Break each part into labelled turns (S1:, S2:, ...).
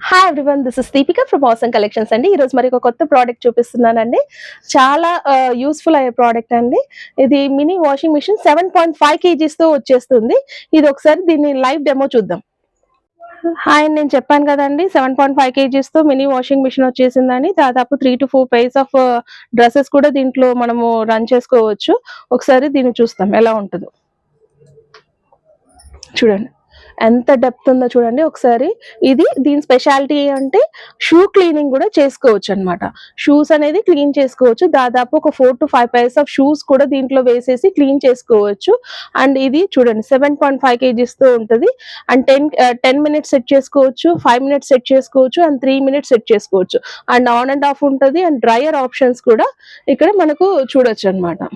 S1: Hi everyone, this is Deepika from awesome collections అండి. ఈరోజు మరి ఒక కొత్త ప్రోడక్ట్ చూపిస్తున్నానండి. చాలా యూస్ఫుల్ అయ్యే ప్రోడక్ట్ అండి. ఇది మినీ వాషింగ్ మిషన్ 7.5 kgs తో వచ్చేస్తుంది. ఇది ఒకసారి దీన్ని లైవ్ డెమో చూద్దాం. హాయ్, నేను చెప్పాను కదండి 7.5 kgs తో మినీ వాషింగ్ మిషన్ వచ్చేసిందని. దాదాపు 3 to 4 pairs ఆఫ్ డ్రెస్సెస్ కూడా దీంట్లో మనము రన్ చేసుకోవచ్చు. ఒకసారి దీన్ని చూస్తాం ఎలా ఉంటుందో. చూడండి ఎంత డెప్త్ ఉందో చూడండి ఒకసారి. ఇది దీని స్పెషాలిటీ అంటే షూ క్లీనింగ్ కూడా చేసుకోవచ్చు అనమాట. షూస్ అనేది క్లీన్ చేసుకోవచ్చు. దాదాపు ఒక 4 to 5 pairs ఆఫ్ షూస్ కూడా దీంట్లో వేసేసి క్లీన్ చేసుకోవచ్చు. అండ్ ఇది చూడండి 7.5 kgs తో ఉంటుంది. అండ్ 10 minutes సెట్ చేసుకోవచ్చు, 5 minutes సెట్ చేసుకోవచ్చు, అండ్ 3 minutes సెట్ చేసుకోవచ్చు. అండ్ ఆన్ అండ్ ఆఫ్ ఉంటుంది. అండ్ డ్రైయర్ ఆప్షన్స్ కూడా ఇక్కడ మనకు చూడొచ్చు అనమాట.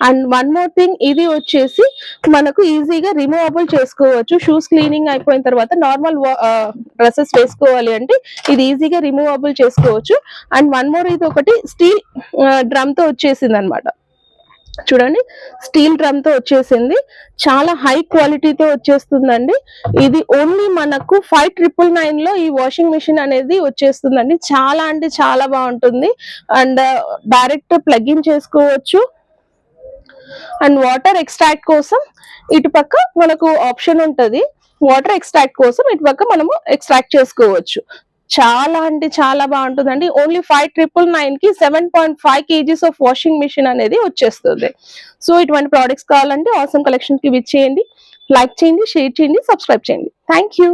S1: అండ్ వన్ మోర్ థింగ్, ఇది వచ్చేసి మనకు ఈజీగా రిమూవబుల్ చేసుకోవచ్చు. షూస్ క్లీనింగ్ అయిపోయిన తర్వాత నార్మల్ డ్రెస్సెస్ వేసుకోవాలి అంటే ఇది ఈజీగా రిమూవబుల్ చేసుకోవచ్చు. అండ్ వన్ మోర్, ఇది ఒకటి స్టీల్ డ్రమ్ తో వచ్చేసింది అనమాట. చూడండి, స్టీల్ డ్రమ్ తో వచ్చేసింది. చాలా హై క్వాలిటీతో వచ్చేస్తుందండి. ఇది ఓన్లీ మనకు 5,999 లో ఈ వాషింగ్ మిషన్ అనేది వచ్చేస్తుందండి. చాలా అంటే చాలా బాగుంటుంది. అండ్ డైరెక్ట్ ప్లగ్ ఇన్ చేసుకోవచ్చు. అండ్ వాటర్ ఎక్స్ట్రాక్ట్ కోసం ఇటు పక్క మనకు ఆప్షన్ ఉంటుంది. వాటర్ ఎక్స్ట్రాక్ట్ కోసం ఇటు పక్క మనము ఎక్స్ట్రాక్ట్ చేసుకోవచ్చు. చాలా అంటే చాలా బాగుంటుందండి. ఓన్లీ 5,999 కి 7.5 kgs ఆఫ్ వాషింగ్ మిషన్ అనేది వచ్చేస్తుంది. సో ఇటువంటి ప్రోడక్ట్స్ కావాలంటే ఆసమ్ కలెక్షన్ కి విజిట్ చేయండి, లైక్ చేయండి, షేర్ చేయండి, సబ్స్క్రైబ్ చేయండి. Thank you.